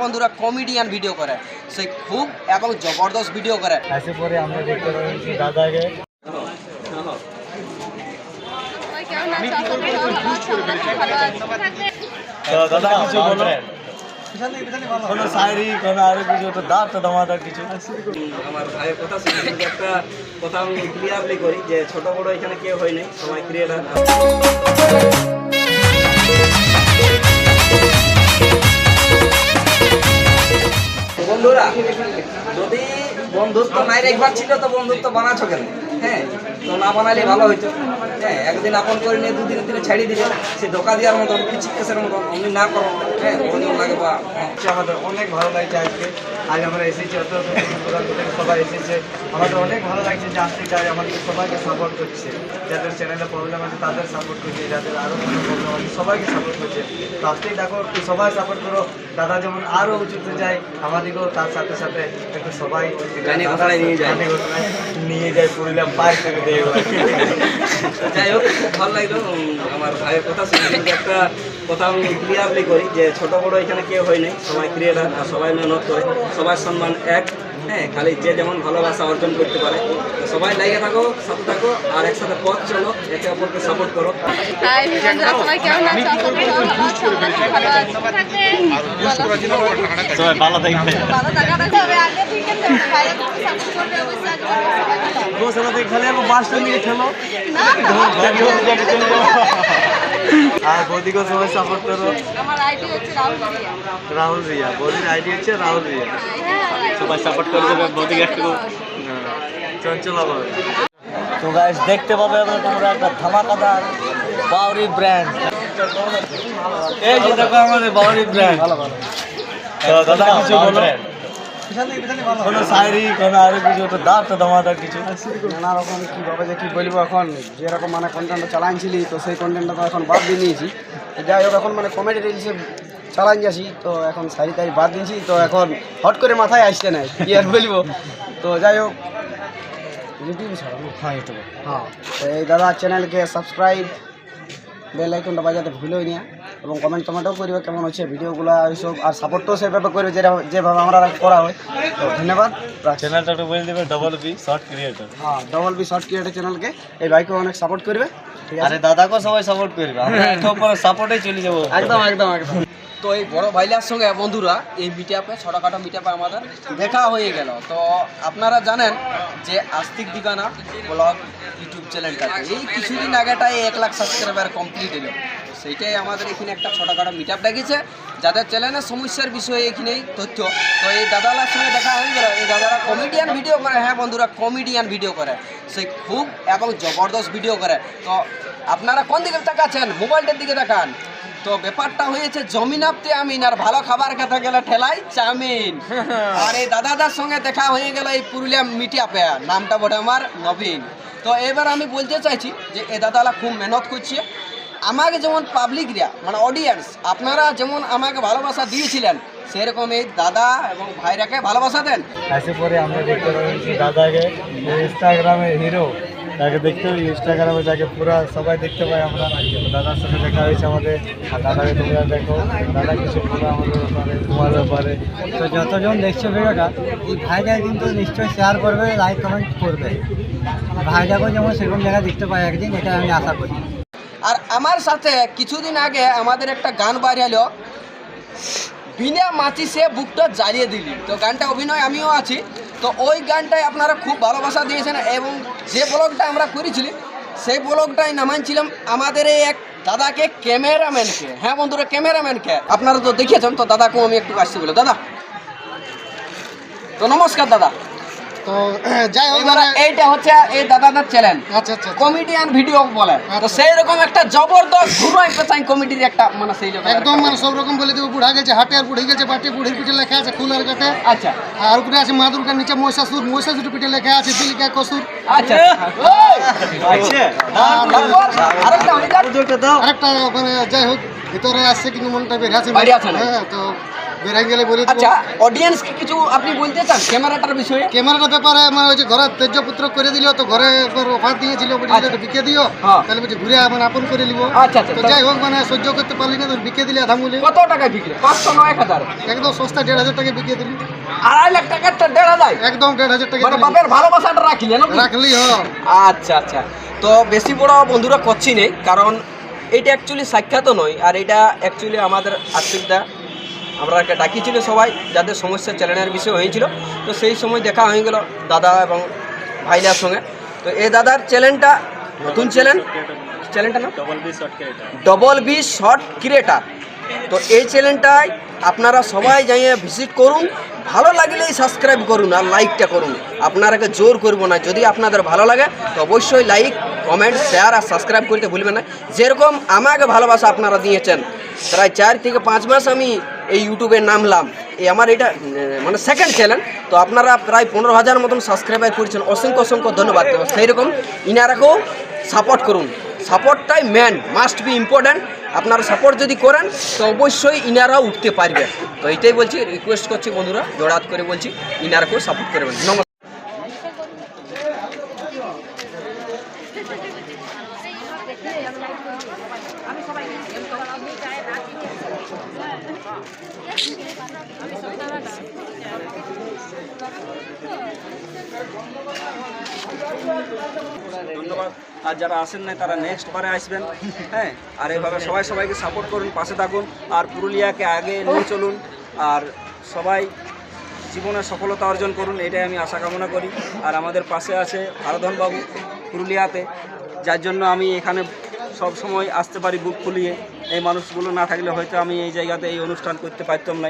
বন্ধুরা comedian video করে, সে খুব এবং জবরদস্ত ভিডিও করে। এসে পরে আমরা দেখতে পাচ্ছি দাদাকে। দাদা কিছু বলো, কোনো শায়রি, কোনো আরো কিছু, তো দাঁত দামাদার কিছু। আমার ভাইয়ের কথা শুনে একটা কথা আমি ক্লিয়ারলি করি যে ছোট বড় এখানে কেউ হয় নাই, সবাই ক্রিয়েটার। বন্ধুরা, যদি বন্ধুত্ব নাই একবার ছিল তো বন্ধুত্ব বানাচ্ছ কেন? হ্যাঁ, তো না বানালে ভালো হইতো। হ্যাঁ, একদিন আপন করে নিয়ে দুদিনের দিনে ছাড়িয়ে দিলে সে ধোকা দেওয়ার মতন, চিকিৎসার মতন অমনি না করো। হ্যাঁ, ওজন লাগে বা আমাদের অনেক ভালো লাগছে আজকে। আজ আমরা এসেছি, অত সবাই এসেছে। আমাদের অনেক ভালো লাগছে যে আজকে আমাদের সবাইকে সাপোর্ট করছে। যাদের চ্যানেলে প্রবলেম আছে তাদের সাপোর্ট করছে, যাদের আরও কোনো প্রবলেম আছে সবাইকে সাপোর্ট করছে। তো আজকেই দেখো সবাই সাপোর্ট করো। দাদা যেমন আরও উঁচুতে যায়, আমাদেরকেও তার সাথে সাথে একটু সবাই নিয়ে যায় পুরুলিয়া পায়ে থেকে দিয়ে। যাই হোক, খুব ভালো লাগলো আমার ভাইয়ের কথা শুনে একটা কথা আমি ক্লিয়ারলি করি যে ছোট বড় এখানে কেউ হয় নাই, সবাই ক্রিয়েটার আর সবাই মেহনত করে, সবার সম্মান এক। হ্যাঁ, খালি যে যেমন ভালোবাসা অর্জন করতে পারে। সবাই লাগিয়ে থাকো, সাথে থাকো আর একসাথে পথ চলো, একে অপরকে সাপোর্ট করো। সবাই ভালো থাকবে। খালি আমার 5টা মিনিট খেলো আর বৌদিকেও সবাই সাপোর্ট করো। রাহুল রিয়া, বৌদির আইডি হচ্ছে রাহুল রিয়া। সবাই সাপোর্ট করে দেবে বৌদিকে একটু চঞ্চল হবে। তো গাইস, দেখতে পাবে আমরা তোমরা একটা ধামাকাদার বাউরি ব্র্যান্ড। এই যে দেখো আমাদের বাউরি ব্র্যান্ড। দাদা কিছু বলো, কোনো শায়রি, কোনো আরো কিছু, তো দাঁত দামাদার কিছু। নানা রকম কীভাবে যে কী বলবো, এখন যেরকম মানে কন্টেন্টটা চালাইছিলি তো সেই কন্টেন্টটা তো এখন বাদ দিয়ে নিয়েছি। তো যাই হোক, এখন মানে কমেডি রিলসে চালাই যাচ্ছি, তো এখন শাড়ি তাড়ি বাদ দিয়েছি, তো এখন হট করে মাথায় আসছে না কি আর বলবো। তো যাই হোক, ইউটিউবে ছাড়া হ্যাঁ ইউটিউবে হ্যাঁ। তো এই দাদার চ্যানেলকে সাবস্ক্রাইব, বেল আইকনটা বাজাতে ভুলোই না, এবং কমেন্ট টমেন্টও করবে কেমন হচ্ছে ভিডিওগুলো এইসব, আর সাপোর্টও সেভাবে করবে যেভাবে আমরা করা হয়। তো ধন্যবাদ। চ্যানেলটা একটু বলে দেবে, ডবল বি শর্ট ক্রিয়েটর। হ্যাঁ, ডবল বি শর্ট ক্রিয়েটর চ্যানেলকে এই ভাইকে অনেক সাপোর্ট করবে, ঠিক আছে? আরে দাদাকেও সবাই সাপোর্ট করবে, আমরা একটু পরে সাপোর্টে চলে যাবো। একদম একদম একদম। তো এই বড় ভাইলার সঙ্গে বন্ধুরা এই মিটআপে, ছোটোখাটো মিটআপে আমাদের দেখা হয়ে গেল। তো আপনারা জানেন যে আস্তিক দিগানা ব্লগ ইউটিউব চ্যানেলটাতে এই কিছুদিন আগেটাই 1 লাখ সাবস্ক্রাইবার কমপ্লিট হলো। সেইটাই আমাদের এখানে একটা ছোটোখাটো মিটআপ ডেকেছে, যাদের চ্যানেলের সমস্যার বিষয়ে এখানেই তথ্য। তো এই দাদালার সঙ্গে দেখা হয়ে গেল। এই দাদারা কমেডিয়ান ভিডিও করে। হ্যাঁ বন্ধুরা, কমেডিয়ান ভিডিও করে, সে খুব এবং জবরদস্ত ভিডিও করে। তো আপনারা কোন দিকে তাকাচ্ছেন? মোবাইলটার দিকে তাকান। তো ব্যাপারটা হয়েছে জমিন আপতে আমিন, আর ভালো খাবার খেতে গেলে ঠেলাই চাউমিন। আর এই দাদাদার সঙ্গে দেখা হয়ে গেল এই পুরুলিয়া মিটআপে, নামটা বটে আমার নবীন। তো এবার আমি বলতে চাইছি যে এই দাদারা খুব মেহনত করছে। আমাকে যেমন পাবলিকরা মানে অডিয়েন্স আপনারা যেমন আমাকে ভালোবাসা দিয়েছিলেন, সেরকম এই দাদা এবং ভাইরাকে ভালোবাসা দেন। এসে পরে আমরা দেখতে পাচ্ছি দাদাকে, ইনস্টাগ্রামে হিরো, তাকে দেখতে পাই ইনস্টাগ্রামে, যাকে পুরো সবাই দেখতে পাই আমরা। দাদার সাথে দেখা হয়েছে আমাদের, আর দাদাকে তোমরা দেখো, দাদা কিছু বলো আমাদের ব্যাপারে, তোমার ব্যাপারে। তো যতজন দেখছো ভিডিওটা, এই ভাইটা কিন্তু নিশ্চয়ই শেয়ার করবে, লাইক কমেন্ট করবে। ভাইটাকেও যেমন সেরকম জায়গায় দেখতে পাই একদিন, এটা আমি আশা করি। আর আমার সাথে কিছুদিন আগে আমাদের একটা গান বাইরে বিনা মাচিসে বুকটা জ্বালিয়ে দিলি, তো গানটা অভিনয় আমিও আছি। তো ওই গানটাই আপনারা খুব ভালোবাসা দিয়েছেন, এবং যে ব্লগটা আমরা করেছিলি সেই ব্লগটাই নামাইছিলাম আমাদের এই এক দাদাকে, ক্যামেরাম্যানকে। হ্যাঁ বন্ধুরা, ক্যামেরাম্যানকে আপনারা তো দেখেছেন। তো দাদাকেও আমি একটু আসছি বলে, দাদা তো নমস্কার দাদা। তো যাই হোক, এবার এইটা হচ্ছে এই দাদাদের চ্যানেল, আচ্ছা আচ্ছা, কমেডিয়ান ভিডিও বলে। তো সেই রকম একটা জবরদস্ত ঘুরাই পেছাই কমেডির একটা মানে সেই রকম একদম মানে সব রকম বলে দেবো। বুড়া গেছে হাটে, আর বুড়ি গেছে বাটে, বুড়ির পিঠে লেখা আছে ফুলের কাটে। আচ্ছা, আর উপরে আছে মা দুর্গার, নিচে মহিষাসুর, মহিষাসুর পিঠে লেখা আছে দিলকা কসুর। আচ্ছা আরেকটা আরেকটা মানে যাই হোক ভিতরে আসছে কিন্তু মনটা বের আছে। হ্যাঁ, তো বেরাই গেলে বলে আচ্ছা, অডিয়েন্সকে কিছু আপনি বলতে চান ক্যামেরাটার বিষয়ে? ক্যামেরাটার ব্যাপারে আমার ওই যে ঘরে তেজপুত্র করে দিল, তো ঘরে একবার অফার দিয়েছিল, বলছিল এটা বিকে দিও, হ্যাঁ। তাহলে বলছে ঘুরে মানে আপন করে নিব। আচ্ছা আচ্ছা, তো যাই হোক মানে সহ্য করতে পারলি না, তো বিকে দিলে আধা মূল্যে। কত টাকায় বিক্রি? 500 না 1000? একদম সস্তা 1,500 টাকা বিকে দিলি, 2.5 লাখ টাকার 1,500? একদম 1,500 টাকা মানে দিলি। বাপের ভালোবাসাটা রাখিলেন নাকি? রাখলি হ্যাঁ। আচ্ছা আচ্ছা, তো বেশি বড় বন্ধুরা করছি নেই, কারণ এটা অ্যাকচুয়ালি সাক্ষাৎ নয়, আর এটা অ্যাকচুয়ালি আমাদের আর্থিকটা আমরা ডাকিছিল সবাই যাদের সমস্যা চ্যানেলের বিষয় হয়েছিল, তো সেই সময় দেখা হয়ে গেল দাদা এবং ভাইলার সঙ্গে। তো এই দাদার চ্যানেলটা নতুন চ্যানেলটা না ডবল বি শর্ট ক্রিয়েটার। তো এই চ্যানেলটায় আপনারা সবাই যাইয়ে ভিজিট করুন, ভালো লাগলেই সাবস্ক্রাইব করুন আর লাইকটা করুন, আপনারাকে জোর করব না। যদি আপনাদের ভালো লাগে তো অবশ্যই লাইক, কমেন্ট, শেয়ার আর সাবস্ক্রাইব করতে ভুলবেন না। যেরকম আমাকে ভালোবাসা আপনারা দিয়েছেন, প্রায় 4 থেকে 5 মাস আমি এই ইউটিউবে নামলাম, এই আমার এটা মানে সেকেন্ড চ্যানেল, তো আপনারা প্রায় 15,000 মতন সাবস্ক্রাইবার করেছেন, অসংখ্য অসংখ্য ধন্যবাদ। তো সেই রকম ইনারাকেও সাপোর্ট করুন, সাপোর্টটাই মেন, মাস্ট বি ইম্পর্ট্যান্ট। আপনারা সাপোর্ট যদি করেন তো অবশ্যই ইনারাও উঠতে পারবে। তো এইটাই বলছি, রিকোয়েস্ট করছি বন্ধুরা, জোড়াত করে বলছি ইনারাকেও সাপোর্ট করবেন। নমস্কার। ধন্যবাদ। আর যারা আসেন নাই তারা নেক্সট বারে আসবেন, হ্যাঁ। আর এইভাবে সবাই সবাইকে সাপোর্ট করুন, পাশে থাকুন, আর পুরুলিয়াকে আগে নিয়ে চলুন, আর সবাই জীবনে সফলতা অর্জন করুন, এটাই আমি আশা কামনা করি। আর আমাদের পাশে আছে হারাধন বাবু পুরুলিয়াতে, যার জন্য আমি এখানে সব সময় আসতে পারি বুক ফুলিয়ে। এই মানুষগুলো না থাকলে হয়তো আমি এই জায়গাতে এই অনুষ্ঠান করতে পারতাম না।